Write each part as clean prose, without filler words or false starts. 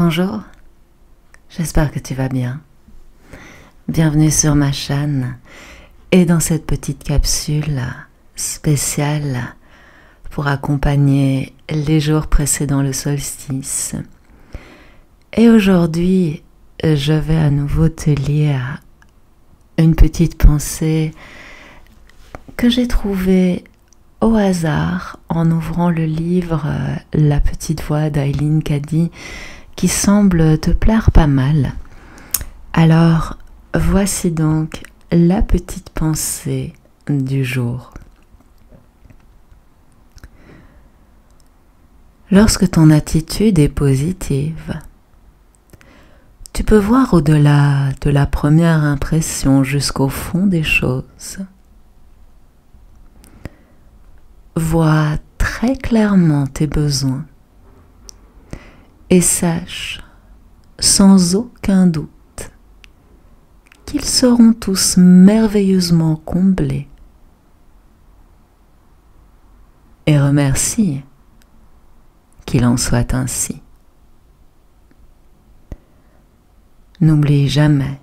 Bonjour, j'espère que tu vas bien. Bienvenue sur ma chaîne et dans cette petite capsule spéciale pour accompagner les jours précédant le solstice. Et aujourd'hui, je vais à nouveau te lire une petite pensée que j'ai trouvée au hasard en ouvrant le livre La petite voix d'Eileen Cady qui semble te plaire pas mal. Alors, voici donc la petite pensée du jour. Lorsque ton attitude est positive, tu peux voir au-delà de la première impression jusqu'au fond des choses. Vois très clairement tes besoins et sache sans aucun doute qu'ils seront tous merveilleusement comblés. Et remercie qu'il en soit ainsi. N'oublie jamais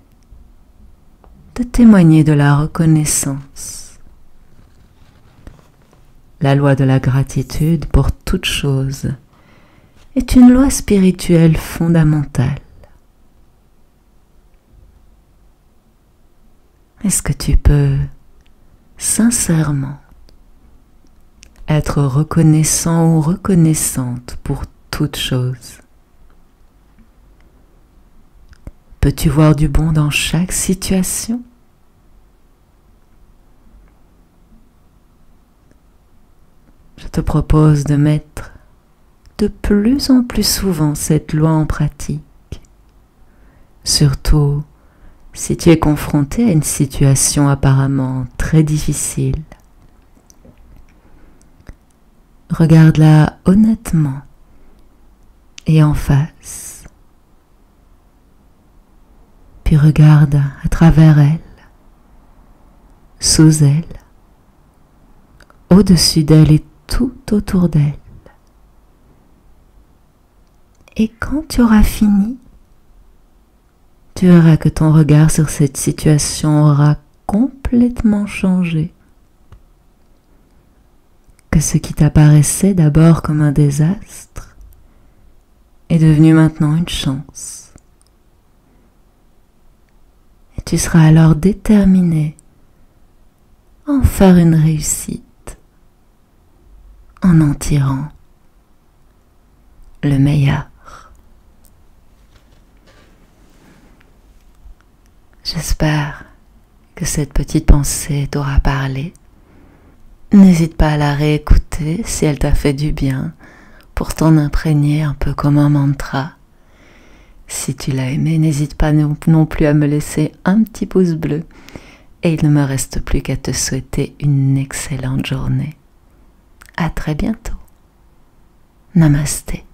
de témoigner de la reconnaissance. La loi de la gratitude pour toute chose est une loi spirituelle fondamentale. Est-ce que tu peux sincèrement être reconnaissant ou reconnaissante pour toute chose? Peux-tu voir du bon dans chaque situation? Je te propose de mettre de plus en plus souvent cette loi en pratique, surtout si tu es confronté à une situation apparemment très difficile. Regarde-la honnêtement et en face, puis regarde à travers elle, sous elle, au-dessus d'elle et tout autour d'elle. Et quand tu auras fini, tu verras que ton regard sur cette situation aura complètement changé. Que ce qui t'apparaissait d'abord comme un désastre est devenu maintenant une chance. Et tu seras alors déterminé à en faire une réussite, en tirant le meilleur. J'espère que cette petite pensée t'aura parlé. N'hésite pas à la réécouter si elle t'a fait du bien, pour t'en imprégner un peu comme un mantra. Si tu l'as aimé, n'hésite pas non plus à me laisser un petit pouce bleu. Et il ne me reste plus qu'à te souhaiter une excellente journée. À très bientôt. Namasté.